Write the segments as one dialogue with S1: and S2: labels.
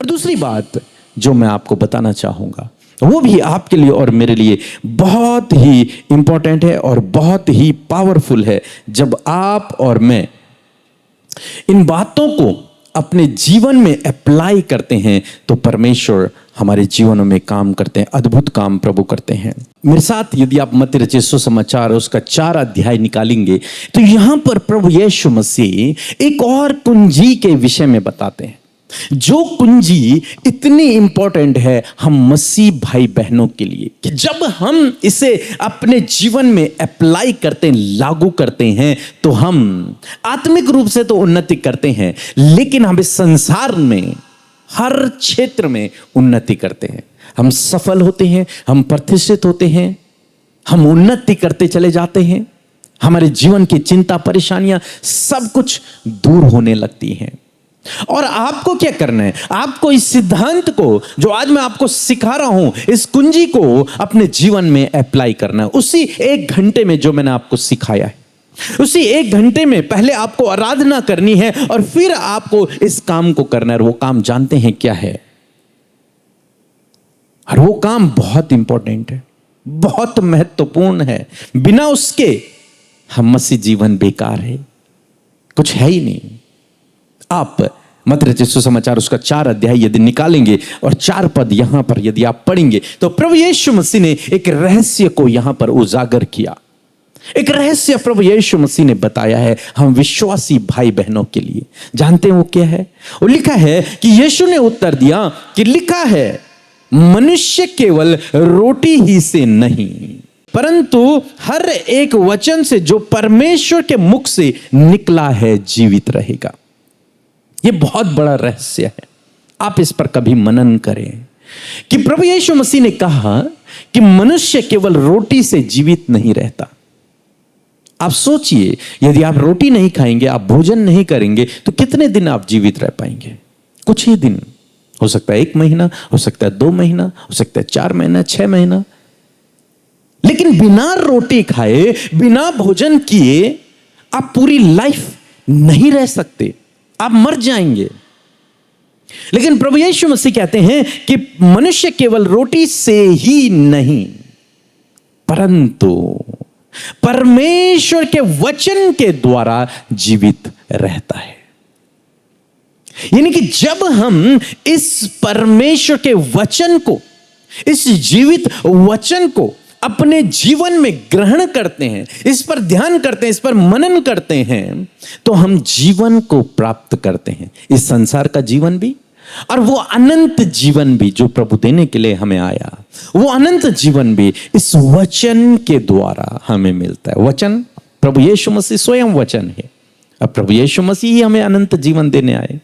S1: और दूसरी बात जो मैं आपको बताना चाहूंगा वो भी आपके लिए और मेरे लिए बहुत ही इंपॉर्टेंट है और बहुत ही पावरफुल है। जब आप और मैं इन बातों को अपने जीवन में अप्लाई करते हैं तो परमेश्वर हमारे जीवनों में काम करते हैं, अद्भुत काम प्रभु करते हैं। मेरे साथ यदि आप मत्ती रचित सुसमाचार उसका 4 अध्याय निकालेंगे तो यहां पर प्रभु यीशु मसीह एक और कुंजी के विषय में बताते हैं, जो कुंजी इतनी इंपॉर्टेंट है हम मसीह भाई बहनों के लिए कि जब हम इसे अपने जीवन में अप्लाई करते हैं, लागू करते हैं, तो हम आत्मिक रूप से तो उन्नति करते हैं, लेकिन हम इस संसार में हर क्षेत्र में उन्नति करते हैं। हम सफल होते हैं, हम प्रतिष्ठित होते हैं, हम उन्नति करते चले जाते हैं, हमारे जीवन की चिंता परेशानियां सब कुछ दूर होने लगती हैं। और आपको क्या करना है? आपको इस सिद्धांत को जो आज मैं आपको सिखा रहा हूं, इस कुंजी को अपने जीवन में अप्लाई करना है। उसी 1 घंटे में जो मैंने आपको सिखाया है, उसी 1 घंटे में पहले आपको आराधना करनी है और फिर आपको इस काम को करना है। और वो काम जानते हैं क्या है? और वो काम बहुत इंपॉर्टेंट है, बहुत महत्वपूर्ण है। बिना उसके हम मसीह जीवन बेकार है, कुछ है ही नहीं। आप मत्ती रचित सुसमाचार उसका 4 अध्याय यदि निकालेंगे और 4 पद यहां पर यदि आप पढ़ेंगे तो प्रभु यीशु मसीह ने एक रहस्य को यहां पर उजागर किया। एक रहस्य प्रभु यीशु मसीह ने बताया है हम विश्वासी भाई बहनों के लिए। जानते हैं वो क्या है? वो लिखा है कि यीशु ने उत्तर दिया कि लिखा है मनुष्य केवल रोटी ही से नहीं परंतु हर एक वचन से जो परमेश्वर के मुख से निकला है जीवित रहेगा। ये बहुत बड़ा रहस्य है, आप इस पर कभी मनन करें कि प्रभु यीशु मसीह ने कहा कि मनुष्य केवल रोटी से जीवित नहीं रहता। आप सोचिए, यदि आप रोटी नहीं खाएंगे, आप भोजन नहीं करेंगे, तो कितने दिन आप जीवित रह पाएंगे? कुछ ही दिन, हो सकता है 1 महीना, हो सकता है 2 महीना, हो सकता है 4 महीना, 6 महीना। लेकिन बिना रोटी खाए, बिना भोजन किए आप पूरी लाइफ नहीं रह सकते, आप मर जाएंगे। लेकिन प्रभु यीशु मसीह कहते हैं कि मनुष्य केवल रोटी से ही नहीं परंतु परमेश्वर के वचन के द्वारा जीवित रहता है। यानी कि जब हम इस परमेश्वर के वचन को, इस जीवित वचन को अपने जीवन में ग्रहण करते हैं, इस पर ध्यान करते हैं, इस पर मनन करते हैं, तो हम जीवन को प्राप्त करते हैं। इस संसार का जीवन भी और वो अनंत जीवन भी जो प्रभु देने के लिए हमें आया, वो अनंत जीवन भी इस वचन के द्वारा हमें मिलता है। वचन प्रभु यीशु मसीह स्वयं वचन है। अब प्रभु यीशु मसीह ही हमें अनंत जीवन देने आए।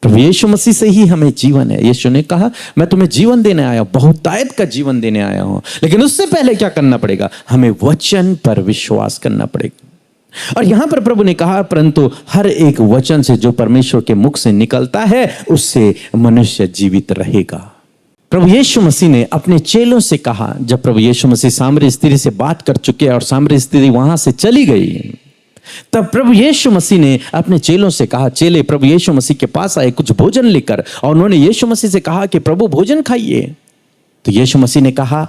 S1: प्रभु यीशु मसीह से ही हमें जीवन है। यीशु ने कहा मैं तुम्हें जीवन देने आया हूं, बहुतायत का जीवन देने आया हूं। लेकिन उससे पहले क्या करना पड़ेगा? हमें वचन पर विश्वास करना पड़ेगा। और यहां पर प्रभु ने कहा परंतु हर एक वचन से जो परमेश्वर के मुख से निकलता है उससे मनुष्य जीवित रहेगा। प्रभु यीशु मसीह ने अपने चेलों से कहा, जब प्रभु यीशु मसीह सामरी स्त्री से बात कर चुके और सामरी स्त्री वहां से चली गई, तब प्रभु यीशु मसीह ने अपने चेलों से कहा, चेले प्रभु यीशु मसीह के पास आए कुछ भोजन लेकर, और उन्होंने यीशु मसीह से कहा कि प्रभु भोजन खाइए। तो यीशु मसीह ने कहा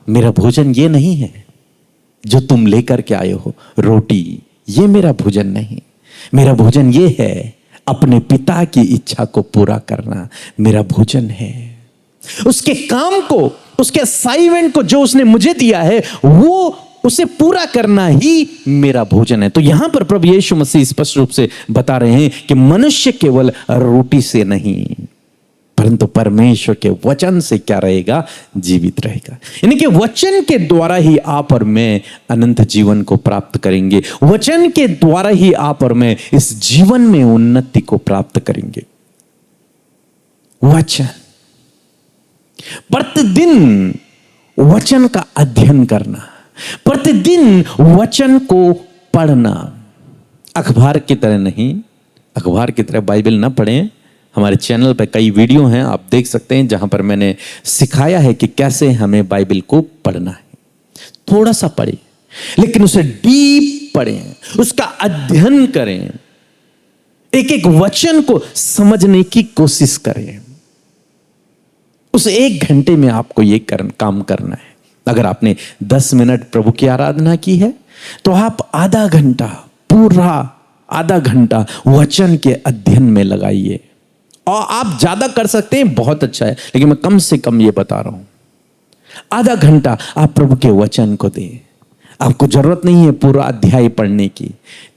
S1: मेरा भोजन ये नहीं है जो तुम लेकर के आए हो, रोटी, ये मेरा भोजन नहीं। मेरा भोजन ये है अपने पिता की इच्छा को पूरा करना, मेरा भोजन है। उसके काम को, उसके असाइनमेंट को जो उसने मुझे दिया है वो उसे पूरा करना ही मेरा भोजन है। तो यहां पर प्रभु यीशु मसीह स्पष्ट रूप से बता रहे हैं कि मनुष्य केवल रोटी से नहीं परंतु परमेश्वर के वचन से क्या रहेगा? जीवित रहेगा। यानी कि वचन के द्वारा ही आप और मैं अनंत जीवन को प्राप्त करेंगे। वचन के द्वारा ही आप और मैं इस जीवन में उन्नति को प्राप्त करेंगे। वचन, प्रतिदिन वचन का अध्ययन करना, प्रतिदिन वचन को पढ़ना। अखबार की तरह नहीं, अखबार की तरह बाइबल ना पढ़ें। हमारे चैनल पर कई वीडियो हैं, आप देख सकते हैं, जहां पर मैंने सिखाया है कि कैसे हमें बाइबल को पढ़ना है। थोड़ा सा पढ़ें लेकिन उसे डीप पढ़ें, उसका अध्ययन करें, एक एक वचन को समझने की कोशिश करें। उस 1 घंटे में आपको ये काम करना है। अगर आपने 10 मिनट प्रभु की आराधना की है तो आप आधा घंटा, पूरा आधा घंटा वचन के अध्ययन में लगाइए। और आप ज्यादा कर सकते हैं, बहुत अच्छा है, लेकिन मैं कम से कम ये बता रहा हूं, आधा घंटा आप प्रभु के वचन को दें। आपको जरूरत नहीं है पूरा अध्याय पढ़ने की,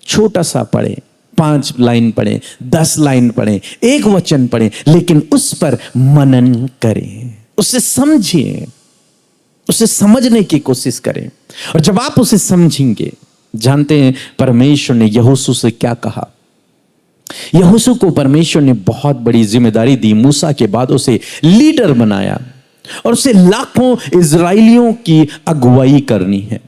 S1: छोटा सा पढ़े, 5 लाइन पढ़े, 10 लाइन पढ़े, एक वचन पढ़े, लेकिन उस पर मनन करें, उसे समझिए, उसे समझने की कोशिश करें। और जब आप उसे समझेंगे, जानते हैं परमेश्वर ने यहोशू से क्या कहा? यहोशू को परमेश्वर ने बहुत बड़ी जिम्मेदारी दी। मूसा के बाद उसे लीडर बनाया और उसे लाखों इजराइलियों की अगुवाई करनी है।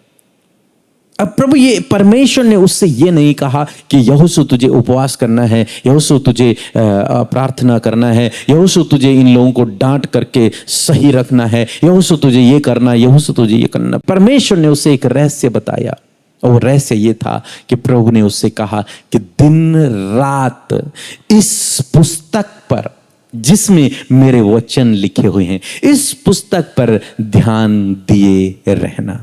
S1: अब प्रभु ये परमेश्वर ने उससे ये नहीं कहा कि यहोशू तुझे उपवास करना है, यहोशू तुझे प्रार्थना करना है, यहोशू तुझे इन लोगों को डांट करके सही रखना है, यहोशू तुझे ये करना, यहोशू तुझे ये करना। परमेश्वर ने उसे एक रहस्य बताया और वो रहस्य ये था कि प्रभु ने उससे कहा कि दिन रात इस पुस्तक पर, जिसमें मेरे वचन लिखे हुए हैं, इस पुस्तक पर ध्यान दिए रहना।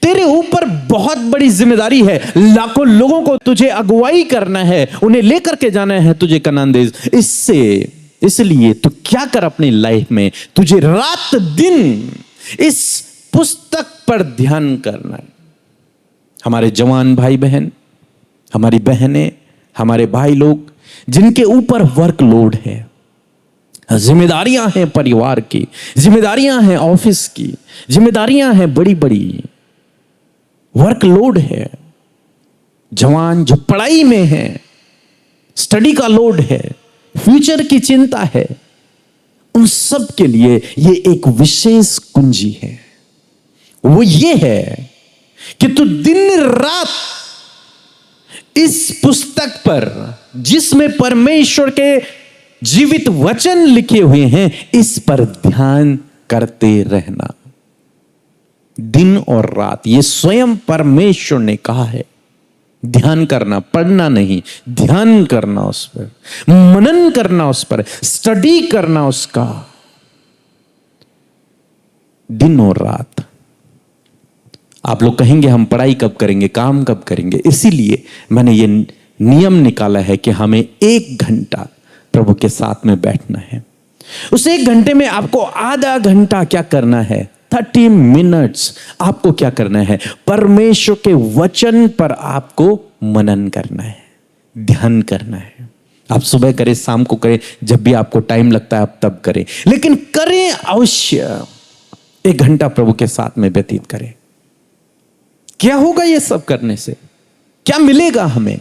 S1: तेरे ऊपर बहुत बड़ी जिम्मेदारी है, लाखों लोगों को तुझे अगुवाई करना है, उन्हें लेकर के जाना है तुझे कनान देश। इसलिए तू क्या कर अपनी लाइफ में, तुझे रात दिन इस पुस्तक पर ध्यान करना है। हमारे जवान भाई बहन, हमारी बहनें, हमारे भाई लोग जिनके ऊपर वर्कलोड है, जिम्मेदारियां हैं परिवार की, जिम्मेदारियां हैं ऑफिस की, जिम्मेदारियां हैं बड़ी बड़ी, वर्कलोड है, जवान जो पढ़ाई में है, स्टडी का लोड है, फ्यूचर की चिंता है, उन सब के लिए ये एक विशेष कुंजी है। वो ये है कि तू दिन रात इस पुस्तक पर, जिसमें परमेश्वर के जीवित वचन लिखे हुए हैं, इस पर ध्यान करते रहना, दिन और रात। ये स्वयं परमेश्वर ने कहा है, ध्यान करना, पढ़ना नहीं, ध्यान करना, उस पर मनन करना, उस पर स्टडी करना उसका, दिन और रात। आप लोग कहेंगे हम पढ़ाई कब करेंगे, काम कब करेंगे? इसीलिए मैंने ये नियम निकाला है कि हमें 1 घंटा प्रभु के साथ में बैठना है। उस 1 घंटे में आपको आधा घंटा क्या करना है, 30 मिनट्स आपको क्या करना है, परमेश्वर के वचन पर आपको मनन करना है, ध्यान करना है। आप सुबह करें, शाम को करें, जब भी आपको टाइम लगता है आप तब करें, लेकिन करें अवश्य। 1 घंटा प्रभु के साथ में व्यतीत करें। क्या होगा ये सब करने से? क्या मिलेगा हमें?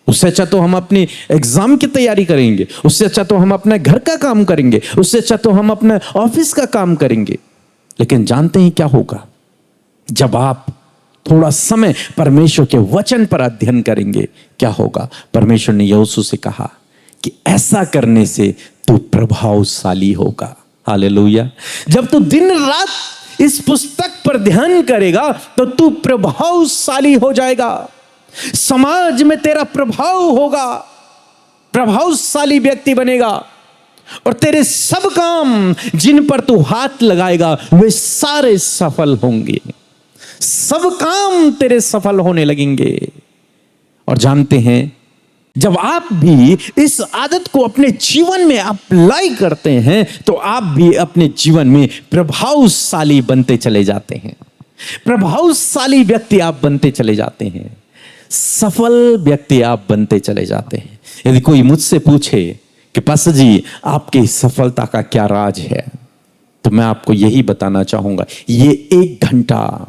S1: उससे अच्छा तो हम अपनी एग्जाम की तैयारी करेंगे, उससे अच्छा तो हम अपने घर का काम करेंगे, उससे अच्छा तो हम अपने ऑफिस का काम करेंगे। लेकिन जानते हैं क्या होगा? जब आप थोड़ा समय परमेश्वर के वचन पर अध्ययन करेंगे, क्या होगा? परमेश्वर ने यहोशू से कहा कि ऐसा करने से तू प्रभावशाली होगा। हालेलुया। जब तू दिन रात इस पुस्तक पर ध्यान करेगा तो तू प्रभावशाली हो जाएगा, समाज में तेरा प्रभाव होगा, प्रभावशाली व्यक्ति बनेगा, और तेरे सब काम जिन पर तू हाथ लगाएगा वे सारे सफल होंगे, सब काम तेरे सफल होने लगेंगे। और जानते हैं, जब आप भी इस आदत को अपने जीवन में अप्लाई करते हैं तो आप भी अपने जीवन में प्रभावशाली बनते चले जाते हैं, प्रभावशाली व्यक्ति आप बनते चले जाते हैं, सफल व्यक्ति आप बनते चले जाते हैं। यदि कोई मुझसे पूछे कि पास्टर जी आपकी सफलता का क्या राज है, तो मैं आपको यही बताना चाहूंगा, ये 1 घंटा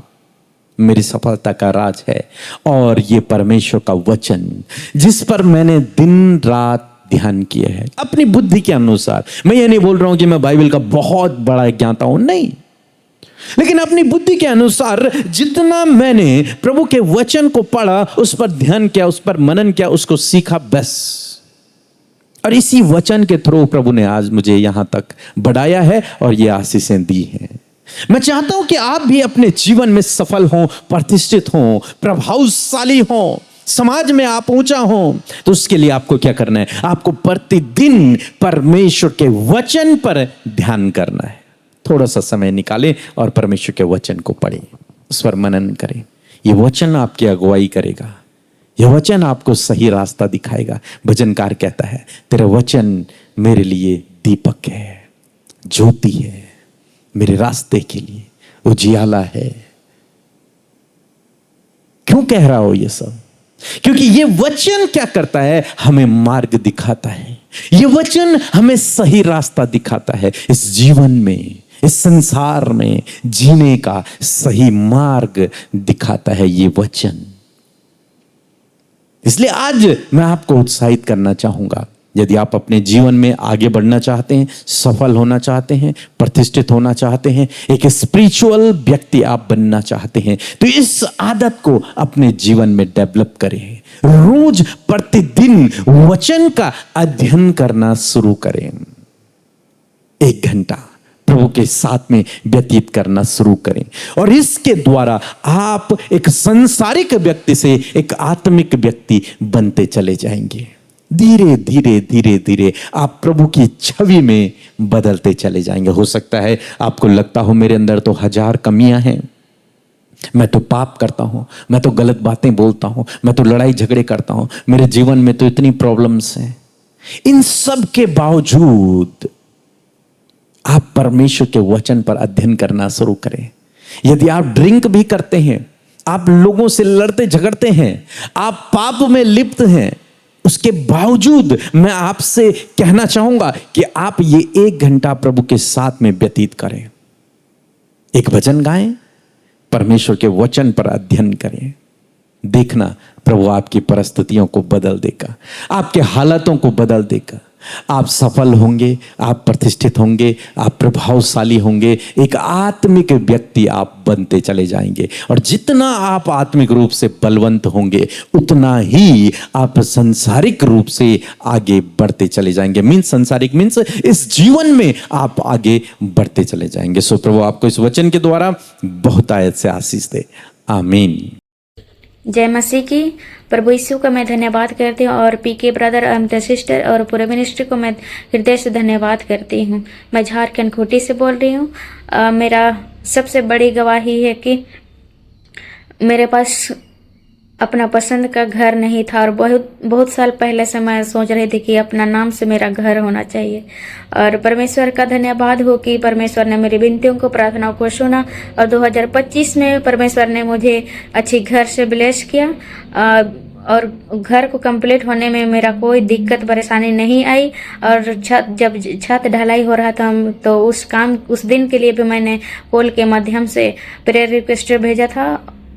S1: मेरी सफलता का राज है, और ये परमेश्वर का वचन जिस पर मैंने दिन रात ध्यान किया है अपनी बुद्धि के अनुसार। मैं ये नहीं बोल रहा हूं कि मैं बाइबल का बहुत बड़ा ज्ञाता हूं, नहीं, लेकिन अपनी बुद्धि के अनुसार जितना मैंने प्रभु के वचन को पढ़ा, उस पर ध्यान किया, उस पर मनन किया, उसको सीखा, बस। और इसी वचन के थ्रू प्रभु ने आज मुझे यहां तक बढ़ाया है और ये आशीषें दी हैं। मैं चाहता हूं कि आप भी अपने जीवन में सफल हों, प्रतिष्ठित हों, प्रभावशाली हों, समाज में आप ऊंचा हो, तो उसके लिए आपको क्या करना है? आपको प्रतिदिन परमेश्वर के वचन पर ध्यान करना है। थोड़ा सा समय निकालें और परमेश्वर के वचन को पढ़ें, उस पर मनन करें। ये वचन आपकी अगुवाई करेगा, यह वचन आपको सही रास्ता दिखाएगा। भजनकार कहता है, तेरा वचन मेरे लिए दीपक है, ज्योति है, मेरे रास्ते के लिए उजियाला है। क्यों कह रहा हो ये सब? क्योंकि ये वचन क्या करता है? हमें मार्ग दिखाता है। ये वचन हमें सही रास्ता दिखाता है। इस जीवन में, इस संसार में जीने का सही मार्ग दिखाता है ये वचन। इसलिए आज मैं आपको उत्साहित करना चाहूंगा, यदि आप अपने जीवन में आगे बढ़ना चाहते हैं, सफल होना चाहते हैं, प्रतिष्ठित होना चाहते हैं, एक स्पिरिचुअल व्यक्ति आप बनना चाहते हैं, तो इस आदत को अपने जीवन में डेवलप करें। रोज प्रतिदिन वचन का अध्ययन करना शुरू करें। 1 घंटा प्रभु के साथ में व्यतीत करना शुरू करें, और इसके द्वारा आप एक सांसारिक व्यक्ति से एक आत्मिक व्यक्ति बनते चले जाएंगे। धीरे धीरे धीरे धीरे आप प्रभु की छवि में बदलते चले जाएंगे। हो सकता है आपको लगता हो मेरे अंदर तो 1000 कमियां हैं, मैं तो पाप करता हूं, मैं तो गलत बातें बोलता हूं, मैं तो लड़ाई झगड़े करता हूं, मेरे जीवन में तो इतनी प्रॉब्लम्स हैं। इन सब के बावजूद आप परमेश्वर के वचन पर अध्ययन करना शुरू करें। यदि आप ड्रिंक भी करते हैं, आप लोगों से लड़ते झगड़ते हैं, आप पाप में लिप्त हैं, उसके बावजूद मैं आपसे कहना चाहूंगा कि आप ये 1 घंटा प्रभु के साथ में व्यतीत करें। एक भजन गाएं, परमेश्वर के वचन पर अध्ययन करें। देखना प्रभु आपकी परिस्थितियों को बदल देगा, आपके हालातों को बदल देगा। आप सफल होंगे, आप प्रतिष्ठित होंगे, आप प्रभावशाली होंगे, एक आत्मिक व्यक्ति आप बनते चले जाएंगे। और जितना आप आत्मिक रूप से बलवंत होंगे, उतना ही आप सांसारिक रूप से आगे बढ़ते चले जाएंगे। मीन्स सांसारिक मीन्स इस जीवन में आप आगे बढ़ते चले जाएंगे। सो प्रभु आपको इस वचन के द्वारा बहुत आयत से आशीष दे। आमीन।
S2: जय मसीह की। प्रभु यीशु का मैं धन्यवाद करती हूँ, और पीके ब्रदर अमित सिस्टर और पूरे मिनिस्ट्री को मैं हृदय से धन्यवाद करती हूँ। मैं झारखंड खूंटी से बोल रही हूँ। मेरा सबसे बड़ी गवाही है कि मेरे पास अपना पसंद का घर नहीं था, और बहुत साल पहले से मैं सोच रही थी कि अपना नाम से मेरा घर होना चाहिए। और परमेश्वर का धन्यवाद हो कि परमेश्वर ने मेरी विनतियों को, प्रार्थनाओं को सुना, और 2025 में परमेश्वर ने मुझे अच्छी घर से ब्लेस किया, और घर को कंप्लीट होने में मेरा कोई दिक्कत परेशानी नहीं आई। और जब छत ढलाई हो रहा था, तो उस दिन के लिए भी मैंने कॉल के माध्यम से प्रेयर रिक्वेस्ट भेजा था,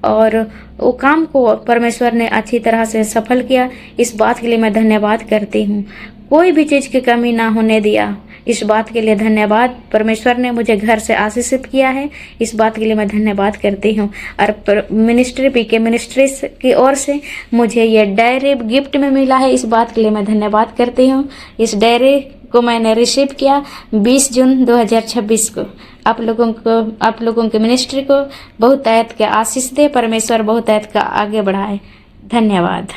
S2: और वो काम को परमेश्वर ने अच्छी तरह से सफल किया। इस बात के लिए मैं धन्यवाद करती हूँ। कोई भी चीज़ की कमी ना होने दिया, इस बात के लिए धन्यवाद। परमेश्वर ने मुझे घर से आशीषित किया है, इस बात के लिए मैं धन्यवाद करती हूँ। और मिनिस्ट्री पीके मिनिस्ट्रीज की ओर से मुझे ये डायरी गिफ्ट में मिला है, इस बात के लिए मैं धन्यवाद करती हूँ। इस डायरी को मैंने रिसीव किया 20 जून 2026 को। आप लोगों के मिनिस्ट्री को बहुत आयत के आशीष दे, परमेश्वर बहुत आयत का आगे बढ़ाए। धन्यवाद।